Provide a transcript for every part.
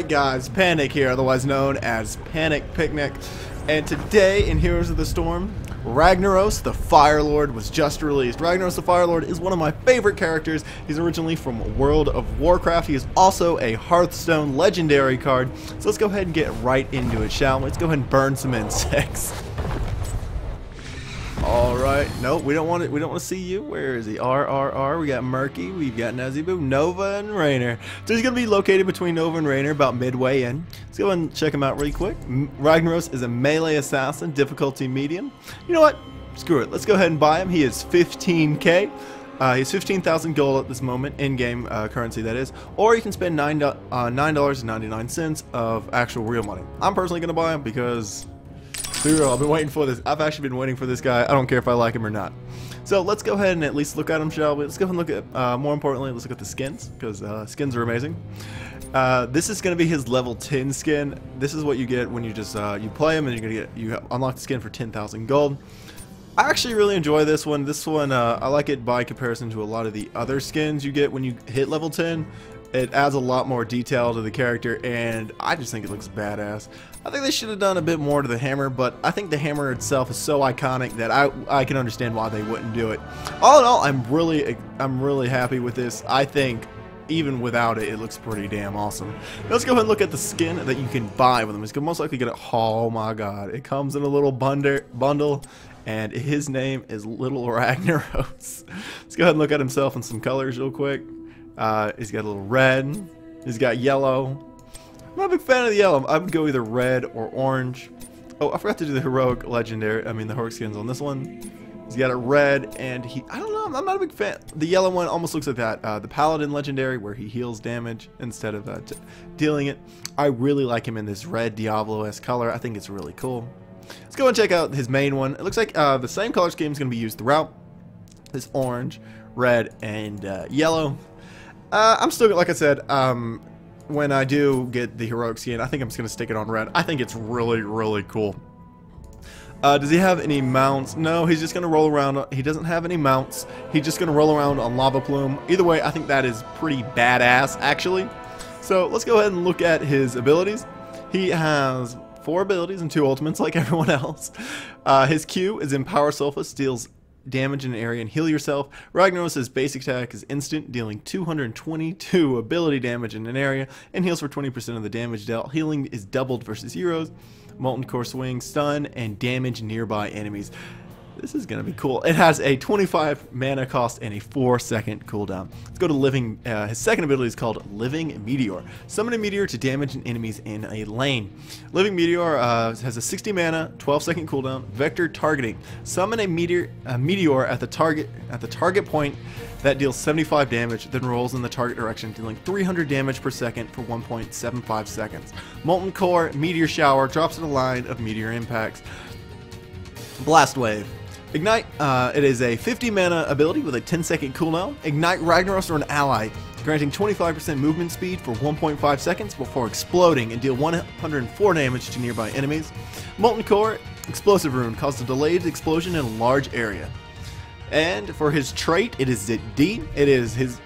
Alright guys, Panic here, otherwise known as Panic Picnic. And today in Heroes of the Storm, Ragnaros the Fire Lord was just released. Ragnaros the Fire Lord is one of my favorite characters. He's originally from World of Warcraft. He is also a Hearthstone legendary card. So let's go ahead and get right into it, shall we? Let's go ahead and burn some insects. Alright, nope, we don't want to see you. Where is he? RRR, we got Murky, we've got Nazibu, Nova, and Rainer. So he's going to be located between Nova and Rainer, about midway in. Let's go ahead and check him out really quick. Ragnaros is a melee assassin, difficulty medium. You know what? Screw it. Let's go ahead and buy him. He is 15k. He has 15,000 gold at this moment, in-game currency that is. Or you can spend $9.99 of actual real money. I'm personally going to buy him because... be real, I've been waiting for this. I've actually been waiting for this guy. I don't care if I like him or not. So let's go ahead and at least look at him, shall we? Let's go ahead and look at, more importantly, let's look at the skins, because skins are amazing. This is going to be his level 10 skin. This is what you get when you just you play him, and you unlock the skin for 10,000 gold. I actually really enjoy this one. This one, I like it by comparison to a lot of the other skins you get when you hit level 10. It adds a lot more detail to the character, and I just think it looks badass. I think they should have done a bit more to the hammer, but I think the hammer itself is so iconic that I can understand why they wouldn't do it. All in all, I'm really happy with this. I think even without it, it looks pretty damn awesome. Now let's go ahead and look at the skin that you can buy with them. It's most likely get it. Oh my god, it comes in a little bundle. And his name is Little Ragnaros. Let's go ahead and look at himself in some colors real quick. He's got a little red. He's got yellow. I'm not a big fan of the yellow. I would go either red or orange. Oh, I forgot to do the heroic legendary. I mean the heroic skins on this one. He's got a red, and I don't know. I'm not a big fan. The yellow one almost looks like that. The paladin legendary, where he heals damage instead of dealing it. I really like him in this red Diablo-esque color. I think it's really cool. Let's go and check out his main one. It looks like the same color scheme is going to be used throughout. This orange, red, and yellow. I'm still, like I said, when I do get the heroic skin, I think I'm just going to stick it on red. I think it's really, really cool. Does he have any mounts? No, he's just going to roll around. He doesn't have any mounts. He's just going to roll around on Lava Plume. Either way, I think that is pretty badass, actually. So let's go ahead and look at his abilities. He has 4 abilities and 2 ultimates like everyone else. His Q is Empower Selfless, deals damage in an area and heal yourself. Ragnaros' basic attack is instant, dealing 222 ability damage in an area and heals for 20% of the damage dealt. Healing is doubled versus heroes. Molten Core Swing, stun, and damage nearby enemies. This is going to be cool. It has a 25 mana cost and a 4-second cooldown. Let's go to Living. His second ability is called Living Meteor. Summon a meteor to damage enemies in a lane. Living Meteor has a 60 mana, 12-second cooldown. Vector targeting. Summon a meteor at the target point that deals 75 damage, then rolls in the target direction, dealing 300 damage per second for 1.75 seconds. Molten Core Meteor Shower drops in a line of meteor impacts. Blast Wave. Ignite, it is a 50 mana ability with a 10-second cooldown. Ignite Ragnaros or an ally, granting 25% movement speed for 1.5 seconds before exploding and deal 104 damage to nearby enemies. Molten Core Explosive Rune causes a delayed explosion in a large area. And for his trait, it is D. It is his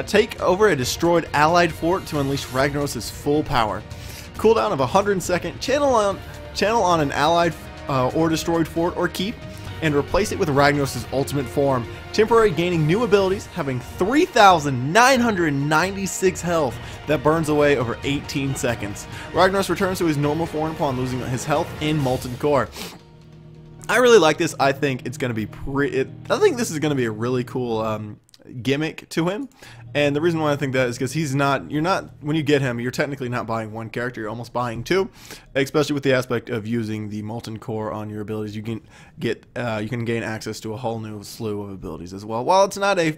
take over a destroyed allied fort to unleash Ragnaros' full power. Cooldown of 100 seconds. Channel on an allied or destroyed fort or keep, and replace it with Ragnaros' ultimate form. Temporary, gaining new abilities, having 3,996 health that burns away over 18 seconds. Ragnaros returns to his normal form upon losing his health in Molten Core. I really like this. I think it's going to be I think this is going to be a really cool gimmick to him. And the reason why I think that is because when you get him, you're technically not buying one character, you're almost buying 2, especially with the aspect of using the Molten Core on your abilities. You can gain access to a whole new slew of abilities as well. While it's not a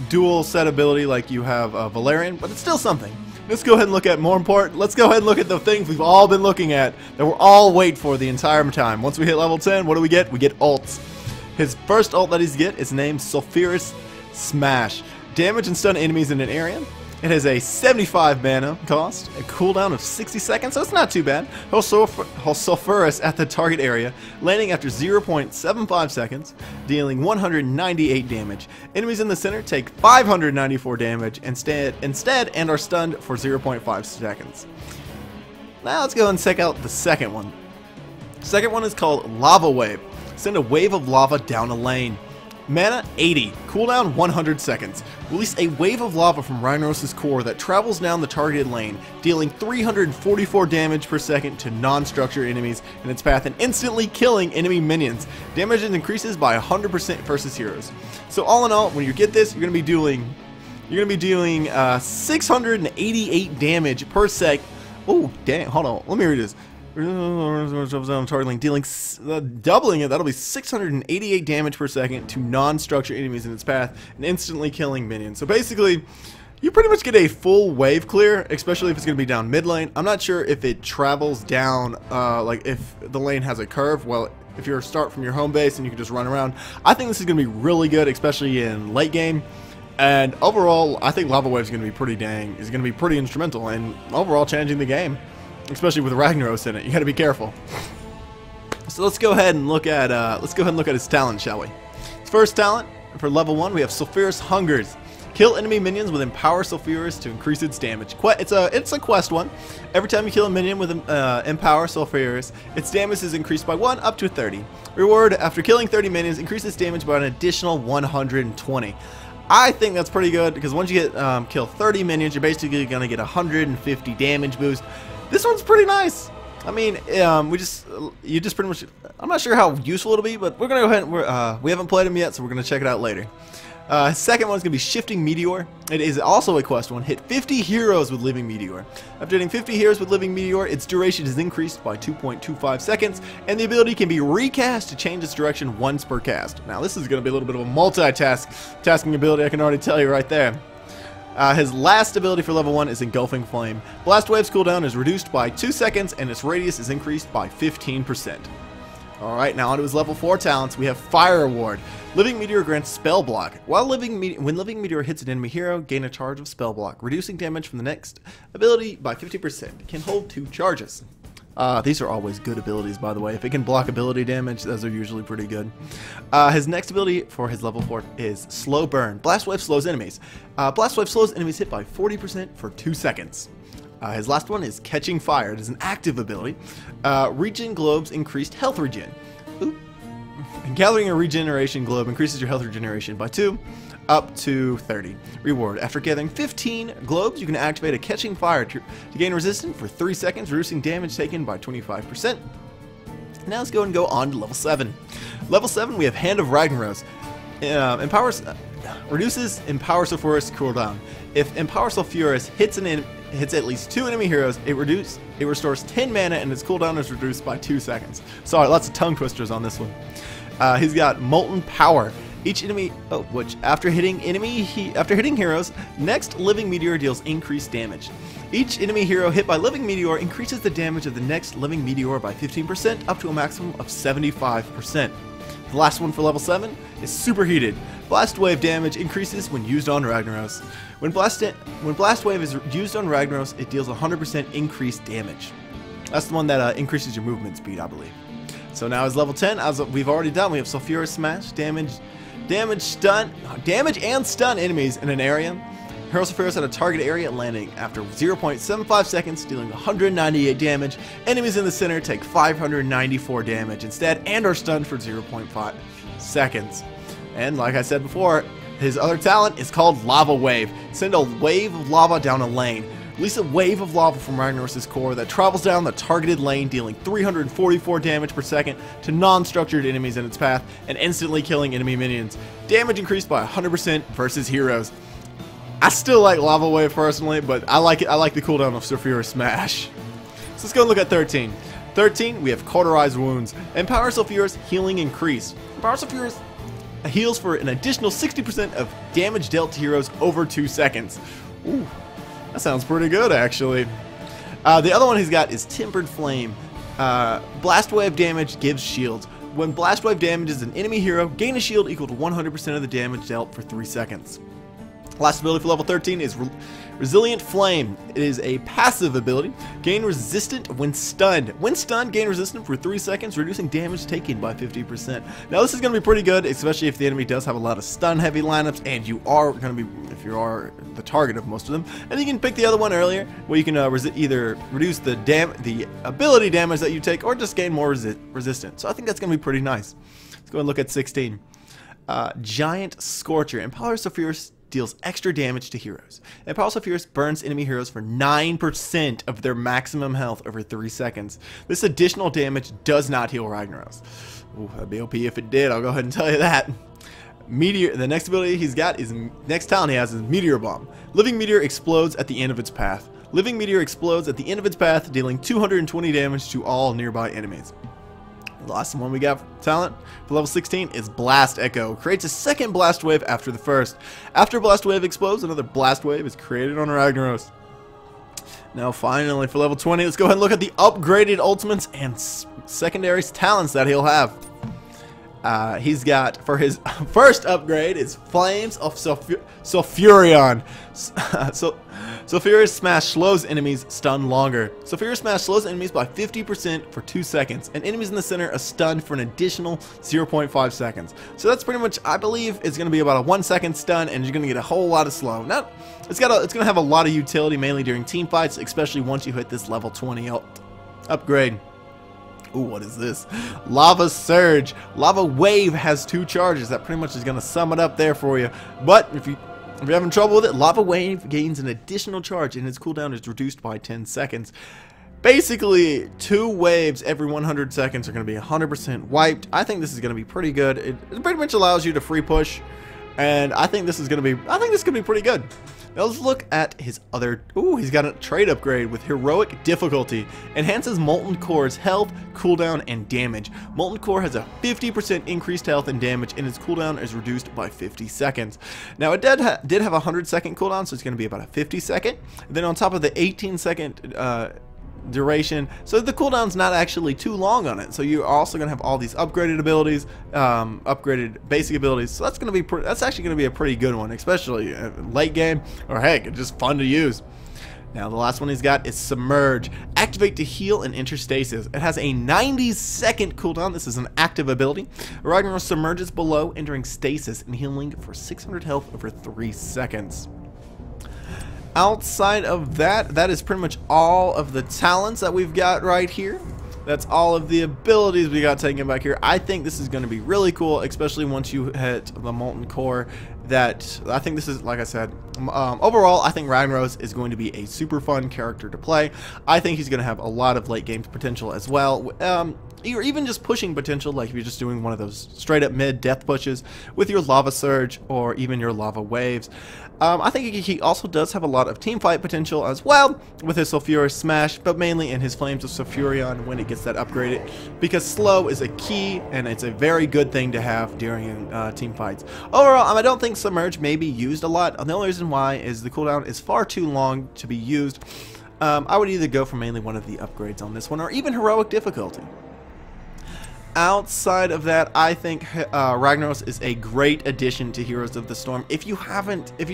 dual set ability like you have Valerian, but it's still something. Let's go ahead and look at let's go ahead and look at the things we've all been looking at that we're all waiting for the entire time. Once we hit level 10, what do we get? We get ults. His first ult that he's get is named Sulphurous Smash. Damage and stun enemies in an area. It has a 75 mana cost, a cooldown of 60 seconds, so it's not too bad. He'll sulfurous at the target area, landing after 0.75 seconds, dealing 198 damage. Enemies in the center take 594 damage instead and are stunned for 0.5 seconds. Now let's go and check out the second one. The second one is called Lava Wave. Send a wave of lava down a lane. Mana 80, cooldown 100 seconds. Release a wave of lava from Ragnaros' core that travels down the targeted lane, dealing 344 damage per second to non-structure enemies in its path and instantly killing enemy minions. Damage increases by 100% versus heroes. So all in all, when you get this, you're gonna be doing 688 damage per sec. Oh dang! Hold on, let me read this. Targeting, doubling it, that'll be 688 damage per second to non-structure enemies in its path and instantly killing minions. So basically, you pretty much get a full wave clear, especially if it's going to be down mid lane. I'm not sure if it travels down, like if the lane has a curve. Well, if you start from your home base and you can just run around, I think this is going to be really good, especially in late game. And overall, I think Lava Wave is going to be pretty instrumental in overall changing the game. Especially with Ragnaros in it, you got to be careful. So let's go ahead and look at his talent, shall we? His first talent for level 1, we have Sulfurous Hungers. Kill enemy minions with Empower Sulfurous to increase its damage. It's a quest one. Every time you kill a minion with Empower Sulfurous, its damage is increased by 1 up to 30. Reward after killing 30 minions increases damage by an additional 120. I think that's pretty good because once you get kill 30 minions, you're basically gonna get 150 damage boost. This one's pretty nice. I mean, you just pretty much. I'm not sure how useful it'll be, but we're gonna go ahead and we haven't played them yet, so we're gonna check it out later. Second one is gonna be Shifting Meteor. It is also a quest one. Hit 50 heroes with Living Meteor. After hitting 50 heroes with Living Meteor, its duration is increased by 2.25 seconds, and the ability can be recast to change its direction once per cast. Now, this is gonna be a little bit of a multitasking ability. I can already tell you right there. His last ability for level 1 is Engulfing Flame. Blast Wave's cooldown is reduced by 2 seconds and its radius is increased by 15%. Alright, now onto his level 4 talents, we have Fire Ward. Living Meteor grants Spell Block. When Living Meteor hits an enemy hero, gain a charge of Spell Block, reducing damage from the next ability by 50%. Can hold 2 charges. These are always good abilities, by the way. If it can block ability damage, those are usually pretty good. His next ability for his level 4 is Slow Burn. Blast Wave slows enemies. Blast Wave slows enemies hit by 40% for 2 seconds. His last one is Catching Fire. It is an active ability. Regen Globes increased health regen. Ooh. And gathering a regeneration globe increases your health regeneration by 2 up to 30. Reward. After gathering 15 globes, you can activate a Catching Fire to gain resistance for 3 seconds, reducing damage taken by 25%. Now let's go on to level 7. Level 7, we have Hand of Ragnaros. Reduces Empower Sulfurous cooldown. If Empower Sulfurous hits at least 2 enemy heroes, it restores 10 mana and its cooldown is reduced by 2 seconds. Sorry, lots of tongue twisters on this one. He's got Molten Power. Each enemy, which after hitting heroes, next Living Meteor deals increased damage. Each enemy hero hit by Living Meteor increases the damage of the next Living Meteor by 15% up to a maximum of 75%. The last one for level 7 is Superheated. Blast Wave damage increases when used on Ragnaros. When Blast Wave is used on Ragnaros, it deals 100% increased damage. That's the one that increases your movement speed, I believe. So now is level 10, as we've already done. We have Sulfurous Smash, damage and stun enemies in an area. Hurl Sulfurous at a target area, landing after 0.75 seconds, dealing 198 damage. Enemies in the center take 594 damage instead and are stunned for 0.5 seconds. And like I said before, his other talent is called Lava Wave. Send a wave of lava down a lane. Release a wave of lava from Ragnaros' core that travels down the targeted lane, dealing 344 damage per second to non-structured enemies in its path and instantly killing enemy minions. Damage increased by 100% versus heroes. I still like Lava Wave personally, but I like the cooldown of Sulfurous Smash. So let's go and look at 13. 13, we have Cauterized Wounds. Empower Sulfurous Healing Increase. Empower Sulfurous heals for an additional 60% of damage dealt to heroes over 2 seconds. Ooh. That sounds pretty good, actually. The other one he's got is Tempered Flame. Blast Wave damage gives shields. When Blast Wave damages an enemy hero, gain a shield equal to 100% of the damage dealt for 3 seconds. Last ability for level 13 is Resilient Flame. It is a passive ability. Gain resistant when stunned. When stunned, gain resistant for 3 seconds, reducing damage taken by 50%. Now this is going to be pretty good, especially if the enemy does have a lot of stun heavy lineups, and you are going to be, if you are the target of most of them. And you can pick the other one earlier, where you can either reduce the ability damage that you take, or just gain more resistance. So I think that's going to be pretty nice. Let's go and look at 16. Giant Scorcher. Empower Sulfuras deals extra damage to heroes. Empower Sulfuras burns enemy heroes for 9% of their maximum health over 3 seconds. This additional damage does not heal Ragnaros. Ooh, that'd be OP if it did, I'll go ahead and tell you that. Meteor. The next ability he's got is, next talent he has is Meteor Bomb. Living Meteor explodes at the end of its path. Living Meteor explodes at the end of its path, dealing 220 damage to all nearby enemies. The last one we got for talent for level 16 is Blast Echo. Creates a second blast wave after the first. After blast wave explodes, another blast wave is created on Ragnaros. Now finally for level 20, let's go ahead and look at the upgraded ultimates and secondary talents that he'll have. He's got, for his first upgrade, is Flames of Sulfurion. Sulfurious Smash slows enemies stun longer. Sulfurious Smash slows enemies by 50% for 2 seconds, and enemies in the center are stunned for an additional 0.5 seconds. So that's pretty much, I believe, it's going to be about a 1 second stun, and you're going to get a whole lot of slow. Now, it's going to have a lot of utility, mainly during team fights, especially once you hit this level 20 upgrade. Ooh, what is this? Lava Surge. Lava Wave has 2 charges. That pretty much is going to sum it up there for you. But if you're having trouble with it, Lava Wave gains an additional charge, and its cooldown is reduced by 10 seconds. Basically, 2 waves every 100 seconds are going to be 100% wiped. I think this is going to be pretty good. It pretty much allows you to free push, and I think this is going to be pretty good. Now let's look at his other. Ooh, he's got a trade upgrade with Heroic Difficulty. Enhances Molten Core's health, cooldown, and damage. Molten Core has a 50% increased health and damage, and its cooldown is reduced by 50 seconds. Now it did have a 100-second cooldown, so it's going to be about a 50-second. Then on top of the 18-second duration, so the cooldown's not actually too long on it. So you're also going to have all these upgraded abilities, upgraded basic abilities. So that's actually going to be a pretty good one, especially late game, or heck, it's just fun to use. Now the last one he's got is Submerge. Activate to heal and enter stasis. It has a 90-second cooldown. This is an active ability. Ragnaros submerges below, entering stasis and healing for 600 health over 3 seconds. Outside of that, that is pretty much all of the talents that we've got right here. That's all of the abilities we got taken back here. I think this is going to be really cool, especially once you hit the Molten Core. I think this is, like I said, overall, I think Ragnaros is going to be a super fun character to play. I think he's going to have a lot of late game potential as well. Or even just pushing potential, like if you're just doing one of those straight up mid death pushes with your Lava Surge or even your Lava Waves. I think he also does have a lot of team fight potential as well with his Sulfurious Smash, but mainly in his Flames of Sulfurion when it gets that upgraded, because slow is a key and it's a very good thing to have during team fights. Overall, I don't think Submerge may be used a lot. The only reason why is the cooldown is far too long to be used. I would either go for mainly one of the upgrades on this one, or even Heroic Difficulty. Outside of that, I think Ragnaros is a great addition to Heroes of the Storm. If you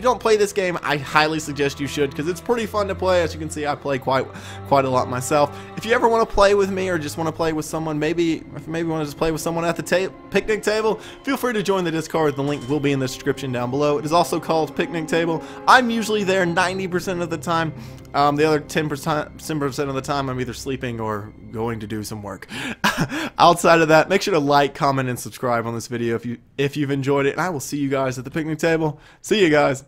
don't play this game, I highly suggest you should, because it's pretty fun to play. As you can see, I play quite a lot myself. If you ever want to play with me, or just want to play with someone, maybe want to just play with someone at the picnic table, feel free to join the Discord. The link will be in the description down below. It is also called Picnic Table. I'm usually there 90% of the time. The other 10% of the time, I'm either sleeping or going to do some work. Outside of that, make sure to like, comment, and subscribe on this video if you've enjoyed it. And I will see you guys at the picnic table. See you guys.